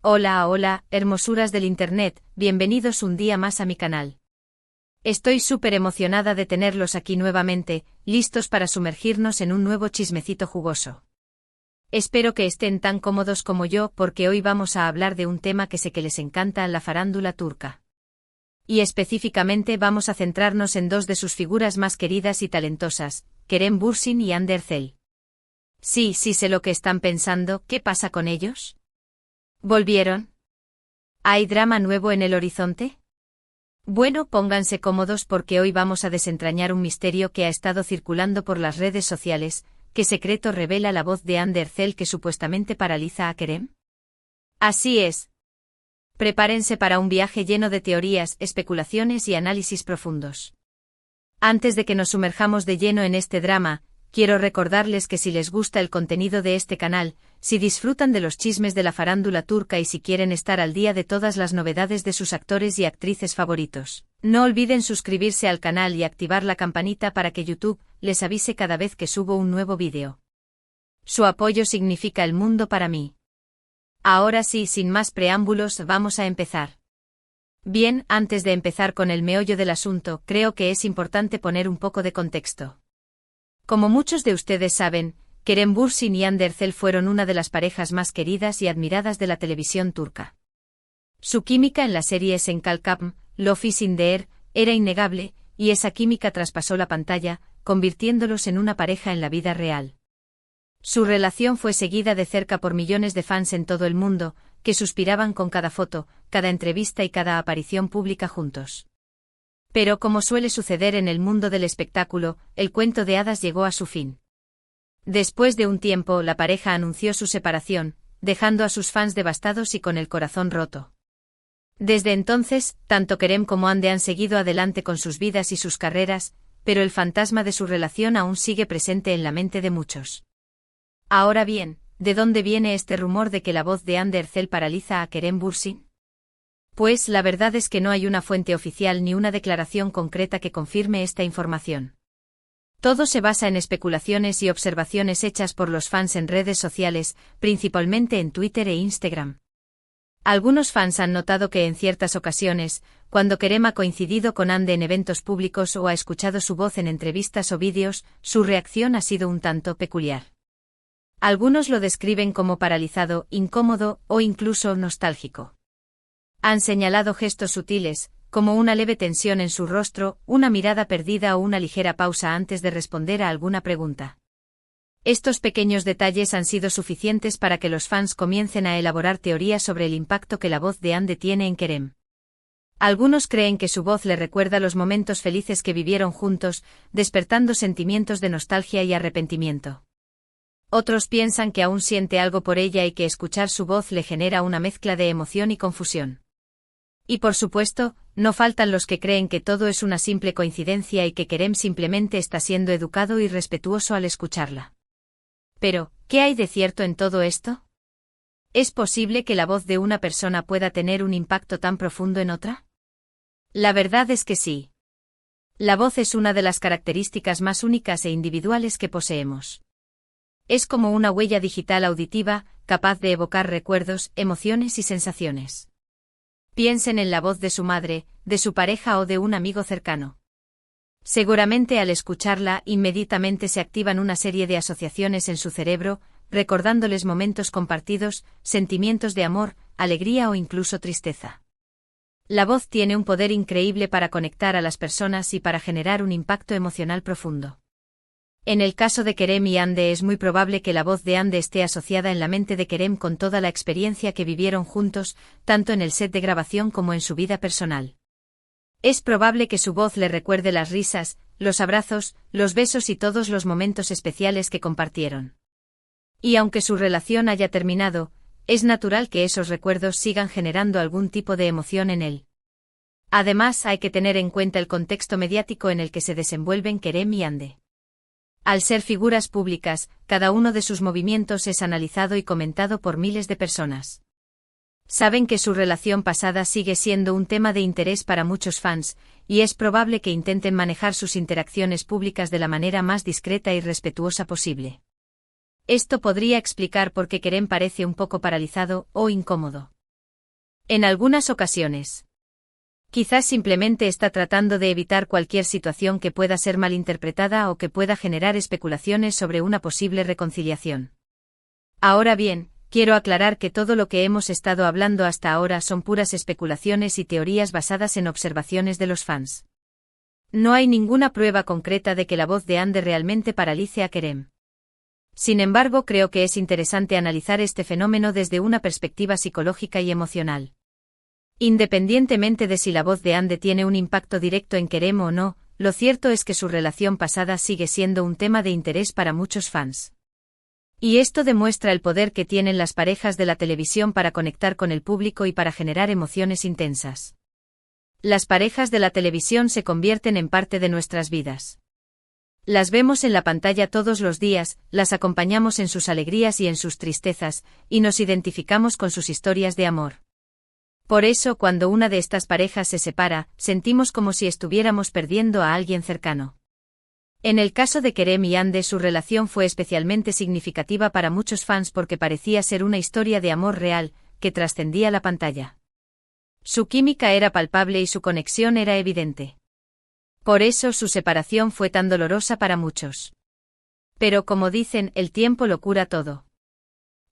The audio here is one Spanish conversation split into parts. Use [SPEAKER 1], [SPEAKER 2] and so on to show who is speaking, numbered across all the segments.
[SPEAKER 1] Hola, hola, hermosuras del internet, bienvenidos un día más a mi canal. Estoy súper emocionada de tenerlos aquí nuevamente, listos para sumergirnos en un nuevo chismecito jugoso. Espero que estén tan cómodos como yo porque hoy vamos a hablar de un tema que sé que les encanta, la farándula turca. Y específicamente vamos a centrarnos en dos de sus figuras más queridas y talentosas, Kerem Bürsin y Hande Erçel. Sí, sé lo que están pensando, ¿qué pasa con ellos? ¿Volvieron? ¿Hay drama nuevo en el horizonte? Bueno, pónganse cómodos porque hoy vamos a desentrañar un misterio que ha estado circulando por las redes sociales. ¿Qué secreto revela la voz de Hande Erçel que supuestamente paraliza a Kerem? Así es. Prepárense para un viaje lleno de teorías, especulaciones y análisis profundos. Antes de que nos sumerjamos de lleno en este drama, quiero recordarles que si les gusta el contenido de este canal, si disfrutan de los chismes de la farándula turca y si quieren estar al día de todas las novedades de sus actores y actrices favoritos, no olviden suscribirse al canal y activar la campanita para que YouTube les avise cada vez que subo un nuevo vídeo. Su apoyo significa el mundo para mí. Ahora sí, sin más preámbulos, vamos a empezar. Bien, antes de empezar con el meollo del asunto, creo que es importante poner un poco de contexto. Como muchos de ustedes saben, Kerem Bürsin y Hande Erçel fueron una de las parejas más queridas y admiradas de la televisión turca. Su química en la serie Senkalkapm, Love is in the Air, era innegable, y esa química traspasó la pantalla, convirtiéndolos en una pareja en la vida real. Su relación fue seguida de cerca por millones de fans en todo el mundo, que suspiraban con cada foto, cada entrevista y cada aparición pública juntos. Pero como suele suceder en el mundo del espectáculo, el cuento de hadas llegó a su fin. Después de un tiempo, la pareja anunció su separación, dejando a sus fans devastados y con el corazón roto. Desde entonces, tanto Kerem como Hande han seguido adelante con sus vidas y sus carreras, pero el fantasma de su relación aún sigue presente en la mente de muchos. Ahora bien, ¿de dónde viene este rumor de que la voz de Hande Erçel paraliza a Kerem Bürsin? Pues la verdad es que no hay una fuente oficial ni una declaración concreta que confirme esta información. Todo se basa en especulaciones y observaciones hechas por los fans en redes sociales, principalmente en Twitter e Instagram. Algunos fans han notado que en ciertas ocasiones, cuando Kerem ha coincidido con Hande en eventos públicos o ha escuchado su voz en entrevistas o vídeos, su reacción ha sido un tanto peculiar. Algunos lo describen como paralizado, incómodo o incluso nostálgico. Han señalado gestos sutiles, como una leve tensión en su rostro, una mirada perdida o una ligera pausa antes de responder a alguna pregunta. Estos pequeños detalles han sido suficientes para que los fans comiencen a elaborar teorías sobre el impacto que la voz de Hande tiene en Kerem. Algunos creen que su voz le recuerda los momentos felices que vivieron juntos, despertando sentimientos de nostalgia y arrepentimiento. Otros piensan que aún siente algo por ella y que escuchar su voz le genera una mezcla de emoción y confusión. Y por supuesto, no faltan los que creen que todo es una simple coincidencia y que Kerem simplemente está siendo educado y respetuoso al escucharla. Pero, ¿qué hay de cierto en todo esto? ¿Es posible que la voz de una persona pueda tener un impacto tan profundo en otra? La verdad es que sí. La voz es una de las características más únicas e individuales que poseemos. Es como una huella digital auditiva, capaz de evocar recuerdos, emociones y sensaciones. Piensen en la voz de su madre, de su pareja o de un amigo cercano. Seguramente al escucharla, inmediatamente se activan una serie de asociaciones en su cerebro, recordándoles momentos compartidos, sentimientos de amor, alegría o incluso tristeza. La voz tiene un poder increíble para conectar a las personas y para generar un impacto emocional profundo. En el caso de Kerem y Hande es muy probable que la voz de Hande esté asociada en la mente de Kerem con toda la experiencia que vivieron juntos, tanto en el set de grabación como en su vida personal. Es probable que su voz le recuerde las risas, los abrazos, los besos y todos los momentos especiales que compartieron. Y aunque su relación haya terminado, es natural que esos recuerdos sigan generando algún tipo de emoción en él. Además, hay que tener en cuenta el contexto mediático en el que se desenvuelven Kerem y Hande. Al ser figuras públicas, cada uno de sus movimientos es analizado y comentado por miles de personas. Saben que su relación pasada sigue siendo un tema de interés para muchos fans, y es probable que intenten manejar sus interacciones públicas de la manera más discreta y respetuosa posible. Esto podría explicar por qué Kerem parece un poco paralizado o incómodo. En algunas ocasiones. Quizás simplemente está tratando de evitar cualquier situación que pueda ser malinterpretada o que pueda generar especulaciones sobre una posible reconciliación. Ahora bien, quiero aclarar que todo lo que hemos estado hablando hasta ahora son puras especulaciones y teorías basadas en observaciones de los fans. No hay ninguna prueba concreta de que la voz de Ande realmente paralice a Kerem. Sin embargo, creo que es interesante analizar este fenómeno desde una perspectiva psicológica y emocional. Independientemente de si la voz de Ande tiene un impacto directo en Kerem o no, lo cierto es que su relación pasada sigue siendo un tema de interés para muchos fans. Y esto demuestra el poder que tienen las parejas de la televisión para conectar con el público y para generar emociones intensas. Las parejas de la televisión se convierten en parte de nuestras vidas. Las vemos en la pantalla todos los días, las acompañamos en sus alegrías y en sus tristezas, y nos identificamos con sus historias de amor. Por eso, cuando una de estas parejas se separa, sentimos como si estuviéramos perdiendo a alguien cercano. En el caso de Kerem y Ande, su relación fue especialmente significativa para muchos fans porque parecía ser una historia de amor real, que trascendía la pantalla. Su química era palpable y su conexión era evidente. Por eso su separación fue tan dolorosa para muchos. Pero como dicen, el tiempo lo cura todo.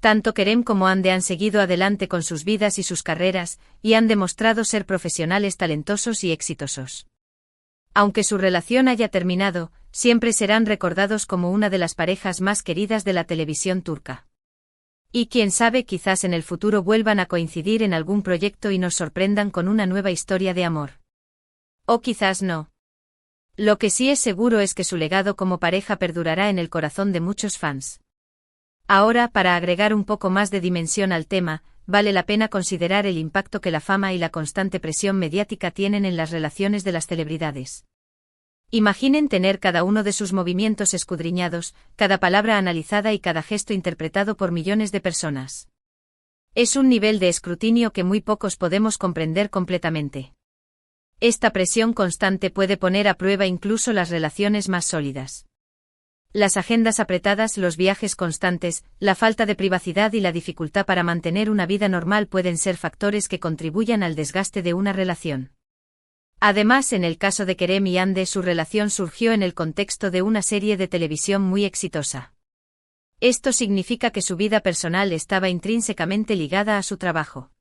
[SPEAKER 1] Tanto Kerem como Ande han seguido adelante con sus vidas y sus carreras, y han demostrado ser profesionales talentosos y exitosos. Aunque su relación haya terminado, siempre serán recordados como una de las parejas más queridas de la televisión turca. Y quién sabe, quizás en el futuro vuelvan a coincidir en algún proyecto y nos sorprendan con una nueva historia de amor. O quizás no. Lo que sí es seguro es que su legado como pareja perdurará en el corazón de muchos fans. Ahora, para agregar un poco más de dimensión al tema, vale la pena considerar el impacto que la fama y la constante presión mediática tienen en las relaciones de las celebridades. Imaginen tener cada uno de sus movimientos escudriñados, cada palabra analizada y cada gesto interpretado por millones de personas. Es un nivel de escrutinio que muy pocos podemos comprender completamente. Esta presión constante puede poner a prueba incluso las relaciones más sólidas. Las agendas apretadas, los viajes constantes, la falta de privacidad y la dificultad para mantener una vida normal pueden ser factores que contribuyan al desgaste de una relación. Además, en el caso de Kerem y Ande, su relación surgió en el contexto de una serie de televisión muy exitosa. Esto significa que su vida personal estaba intrínsecamente ligada a su trabajo.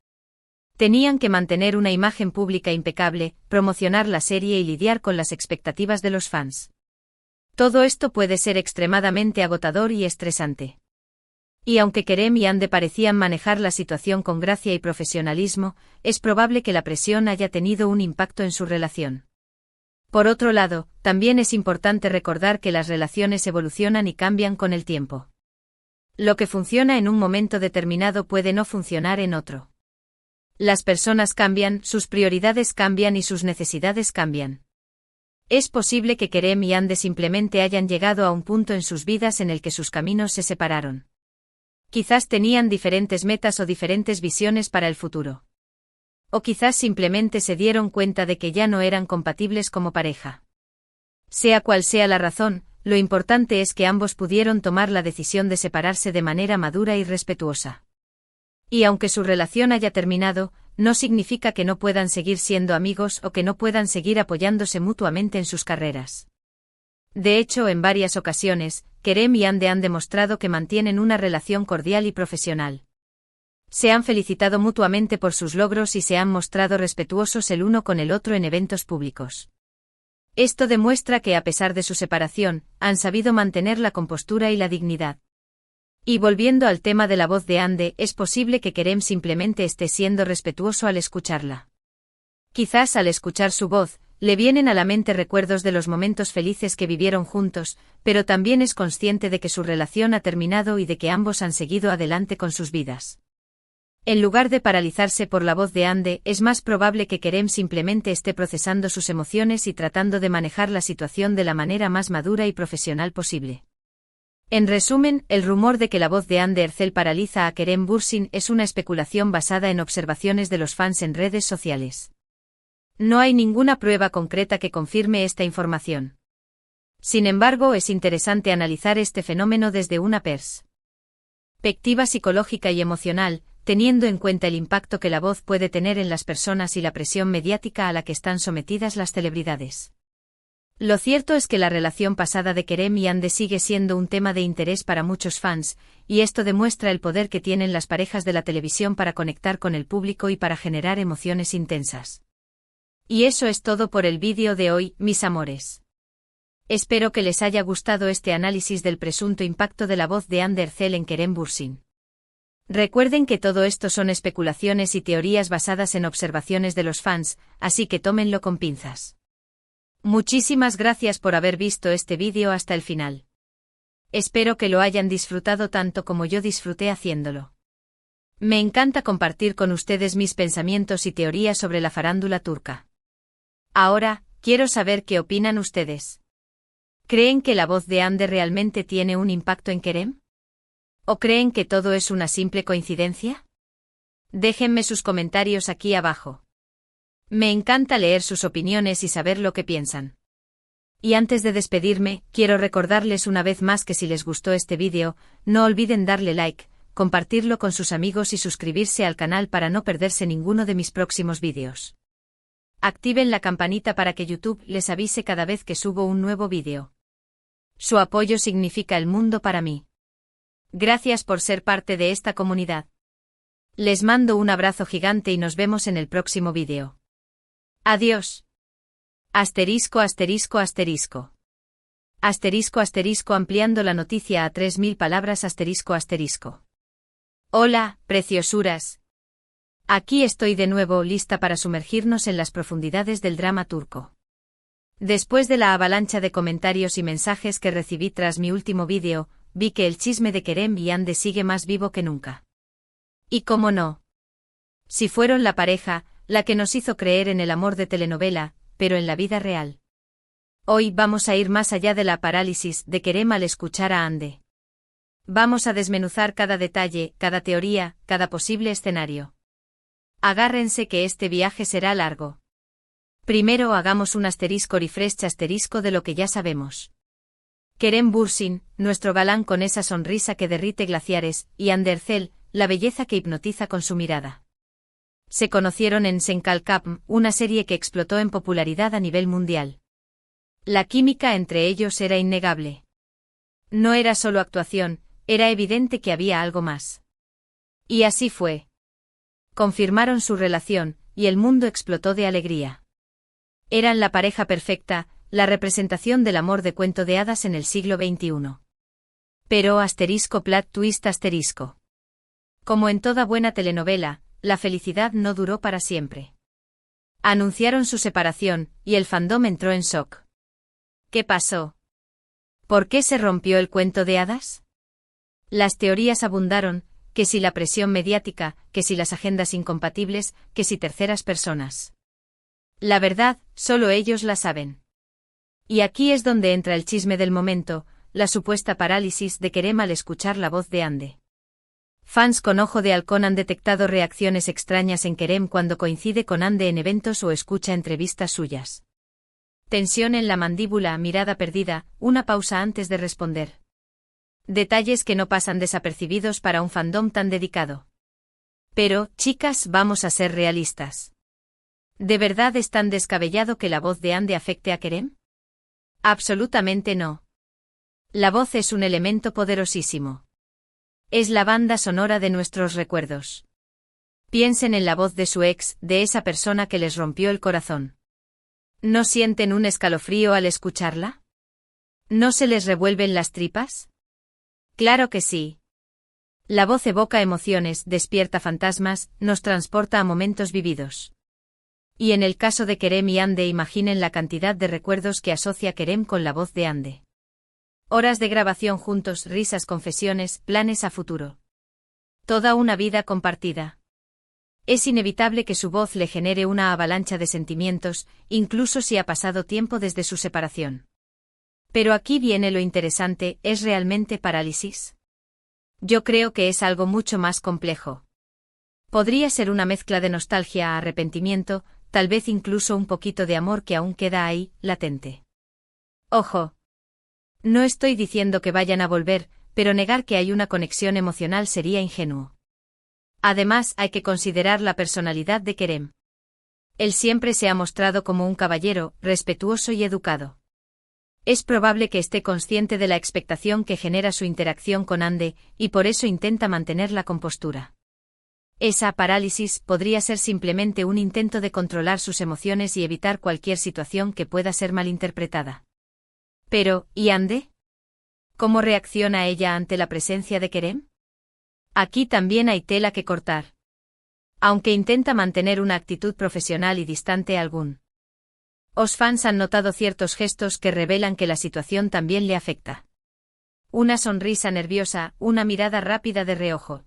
[SPEAKER 1] Tenían que mantener una imagen pública impecable, promocionar la serie y lidiar con las expectativas de los fans. Todo esto puede ser extremadamente agotador y estresante. Y aunque Kerem y Ande parecían manejar la situación con gracia y profesionalismo, es probable que la presión haya tenido un impacto en su relación. Por otro lado, también es importante recordar que las relaciones evolucionan y cambian con el tiempo. Lo que funciona en un momento determinado puede no funcionar en otro. Las personas cambian, sus prioridades cambian y sus necesidades cambian. Es posible que Kerem y Ande simplemente hayan llegado a un punto en sus vidas en el que sus caminos se separaron. Quizás tenían diferentes metas o diferentes visiones para el futuro. O quizás simplemente se dieron cuenta de que ya no eran compatibles como pareja. Sea cual sea la razón, lo importante es que ambos pudieron tomar la decisión de separarse de manera madura y respetuosa. Y aunque su relación haya terminado, no significa que no puedan seguir siendo amigos o que no puedan seguir apoyándose mutuamente en sus carreras. De hecho, en varias ocasiones, Kerem y Ande han demostrado que mantienen una relación cordial y profesional. Se han felicitado mutuamente por sus logros y se han mostrado respetuosos el uno con el otro en eventos públicos. Esto demuestra que, a pesar de su separación, han sabido mantener la compostura y la dignidad. Y volviendo al tema de la voz de Ande, es posible que Kerem simplemente esté siendo respetuoso al escucharla. Quizás al escuchar su voz, le vienen a la mente recuerdos de los momentos felices que vivieron juntos, pero también es consciente de que su relación ha terminado y de que ambos han seguido adelante con sus vidas. En lugar de paralizarse por la voz de Ande, es más probable que Kerem simplemente esté procesando sus emociones y tratando de manejar la situación de la manera más madura y profesional posible. En resumen, el rumor de que la voz de Ande Erçel paraliza a Kerem Bürsin es una especulación basada en observaciones de los fans en redes sociales. No hay ninguna prueba concreta que confirme esta información. Sin embargo, es interesante analizar este fenómeno desde una perspectiva psicológica y emocional, teniendo en cuenta el impacto que la voz puede tener en las personas y la presión mediática a la que están sometidas las celebridades. Lo cierto es que la relación pasada de Kerem y Hande sigue siendo un tema de interés para muchos fans, y esto demuestra el poder que tienen las parejas de la televisión para conectar con el público y para generar emociones intensas. Y eso es todo por el vídeo de hoy, mis amores. Espero que les haya gustado este análisis del presunto impacto de la voz de Hande Erçel en Kerem Bürsin. Recuerden que todo esto son especulaciones y teorías basadas en observaciones de los fans, así que tómenlo con pinzas. Muchísimas gracias por haber visto este vídeo hasta el final. Espero que lo hayan disfrutado tanto como yo disfruté haciéndolo. Me encanta compartir con ustedes mis pensamientos y teorías sobre la farándula turca. Ahora, quiero saber qué opinan ustedes. ¿Creen que la voz de Hande realmente tiene un impacto en Kerem? ¿O creen que todo es una simple coincidencia? Déjenme sus comentarios aquí abajo. Me encanta leer sus opiniones y saber lo que piensan. Y antes de despedirme, quiero recordarles una vez más que si les gustó este vídeo, no olviden darle like, compartirlo con sus amigos y suscribirse al canal para no perderse ninguno de mis próximos vídeos. Activen la campanita para que YouTube les avise cada vez que subo un nuevo vídeo. Su apoyo significa el mundo para mí. Gracias por ser parte de esta comunidad. Les mando un abrazo gigante y nos vemos en el próximo vídeo. Adiós. Asterisco asterisco asterisco. Asterisco asterisco ampliando la noticia a 3000 palabras asterisco asterisco. Hola, preciosuras. Aquí estoy de nuevo lista para sumergirnos en las profundidades del drama turco. Después de la avalancha de comentarios y mensajes que recibí tras mi último vídeo, vi que el chisme de Kerem y Hande sigue más vivo que nunca. ¿Y cómo no? Si fueron la pareja, la que nos hizo creer en el amor de telenovela, pero en la vida real. Hoy vamos a ir más allá de la parálisis de Kerem al escuchar a Hande. Vamos a desmenuzar cada detalle, cada teoría, cada posible escenario. Agárrense que este viaje será largo. Primero hagamos un asterisco refresh asterisco de lo que ya sabemos. Kerem Bürsin, nuestro galán con esa sonrisa que derrite glaciares, y Hande Erçel, la belleza que hipnotiza con su mirada. Se conocieron en Senkalkapm, una serie que explotó en popularidad a nivel mundial. La química entre ellos era innegable. No era solo actuación, era evidente que había algo más. Y así fue. Confirmaron su relación, y el mundo explotó de alegría. Eran la pareja perfecta, la representación del amor de cuento de hadas en el siglo XXI. Pero asterisco plot twist asterisco. Como en toda buena telenovela, la felicidad no duró para siempre. Anunciaron su separación, y el fandom entró en shock. ¿Qué pasó? ¿Por qué se rompió el cuento de hadas? Las teorías abundaron, que si la presión mediática, que si las agendas incompatibles, que si terceras personas. La verdad, solo ellos la saben. Y aquí es donde entra el chisme del momento, la supuesta parálisis de Kerem al escuchar la voz de Hande. Fans con ojo de halcón han detectado reacciones extrañas en Kerem cuando coincide con Hande en eventos o escucha entrevistas suyas. Tensión en la mandíbula, mirada perdida, una pausa antes de responder. Detalles que no pasan desapercibidos para un fandom tan dedicado. Pero, chicas, vamos a ser realistas. ¿De verdad es tan descabellado que la voz de Hande afecte a Kerem? Absolutamente no. La voz es un elemento poderosísimo. Es la banda sonora de nuestros recuerdos. Piensen en la voz de su ex, de esa persona que les rompió el corazón. ¿No sienten un escalofrío al escucharla? ¿No se les revuelven las tripas? Claro que sí. La voz evoca emociones, despierta fantasmas, nos transporta a momentos vividos. Y en el caso de Kerem y Hande, imaginen la cantidad de recuerdos que asocia Kerem con la voz de Hande. Horas de grabación juntos, risas, confesiones, planes a futuro. Toda una vida compartida. Es inevitable que su voz le genere una avalancha de sentimientos, incluso si ha pasado tiempo desde su separación. Pero aquí viene lo interesante, ¿es realmente parálisis? Yo creo que es algo mucho más complejo. Podría ser una mezcla de nostalgia a arrepentimiento, tal vez incluso un poquito de amor que aún queda ahí, latente. Ojo. No estoy diciendo que vayan a volver, pero negar que hay una conexión emocional sería ingenuo. Además, hay que considerar la personalidad de Kerem. Él siempre se ha mostrado como un caballero, respetuoso y educado. Es probable que esté consciente de la expectación que genera su interacción con Ande, y por eso intenta mantener la compostura. Esa parálisis podría ser simplemente un intento de controlar sus emociones y evitar cualquier situación que pueda ser malinterpretada. Pero, ¿y Ande? ¿Cómo reacciona ella ante la presencia de Kerem? Aquí también hay tela que cortar. Aunque intenta mantener una actitud profesional y distante algún. Os fans han notado ciertos gestos que revelan que la situación también le afecta. Una sonrisa nerviosa, una mirada rápida de reojo.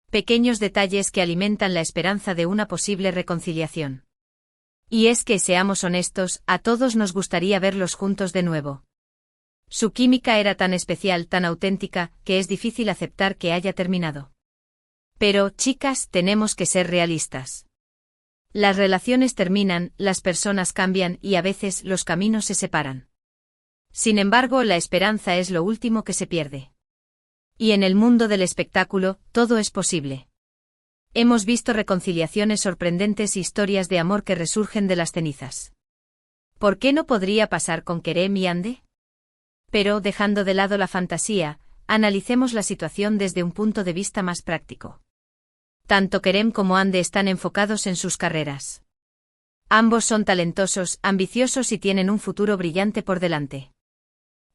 [SPEAKER 1] Pequeños detalles que alimentan la esperanza de una posible reconciliación. Y es que, seamos honestos, a todos nos gustaría verlos juntos de nuevo. Su química era tan especial, tan auténtica, que es difícil aceptar que haya terminado. Pero, chicas, tenemos que ser realistas. Las relaciones terminan, las personas cambian y a veces los caminos se separan. Sin embargo, la esperanza es lo último que se pierde. Y en el mundo del espectáculo, todo es posible. Hemos visto reconciliaciones sorprendentes y historias de amor que resurgen de las cenizas. ¿Por qué no podría pasar con Kerem y Ande? Pero, dejando de lado la fantasía, analicemos la situación desde un punto de vista más práctico. Tanto Kerem como Ande están enfocados en sus carreras. Ambos son talentosos, ambiciosos y tienen un futuro brillante por delante.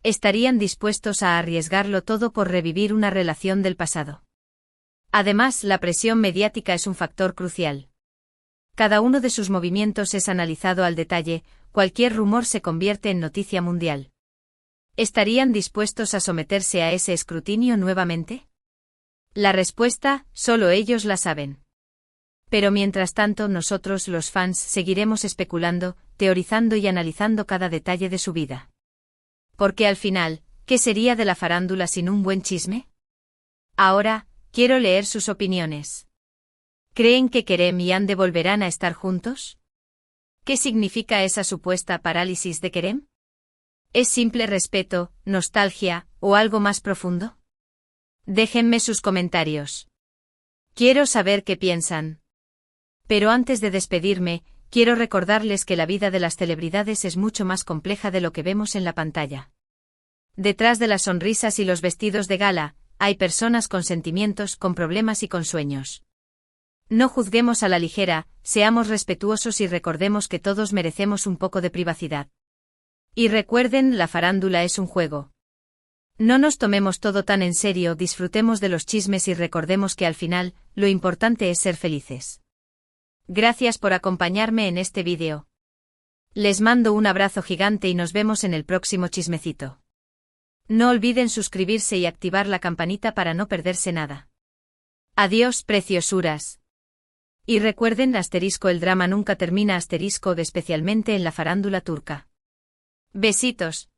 [SPEAKER 1] Estarían dispuestos a arriesgarlo todo por revivir una relación del pasado. Además, la presión mediática es un factor crucial. Cada uno de sus movimientos es analizado al detalle, cualquier rumor se convierte en noticia mundial. ¿Estarían dispuestos a someterse a ese escrutinio nuevamente? La respuesta, solo ellos la saben. Pero mientras tanto nosotros los fans seguiremos especulando, teorizando y analizando cada detalle de su vida. Porque al final, ¿qué sería de la farándula sin un buen chisme? Ahora, quiero leer sus opiniones. ¿Creen que Kerem y Ande volverán a estar juntos? ¿Qué significa esa supuesta parálisis de Kerem? ¿Es simple respeto, nostalgia, o algo más profundo? Déjenme sus comentarios. Quiero saber qué piensan. Pero antes de despedirme, quiero recordarles que la vida de las celebridades es mucho más compleja de lo que vemos en la pantalla. Detrás de las sonrisas y los vestidos de gala, hay personas con sentimientos, con problemas y con sueños. No juzguemos a la ligera, seamos respetuosos y recordemos que todos merecemos un poco de privacidad. Y recuerden, la farándula es un juego. No nos tomemos todo tan en serio, disfrutemos de los chismes y recordemos que al final, lo importante es ser felices. Gracias por acompañarme en este vídeo. Les mando un abrazo gigante y nos vemos en el próximo chismecito. No olviden suscribirse y activar la campanita para no perderse nada. Adiós, preciosuras. Y recuerden, el drama nunca termina, especialmente en la farándula turca. Besitos.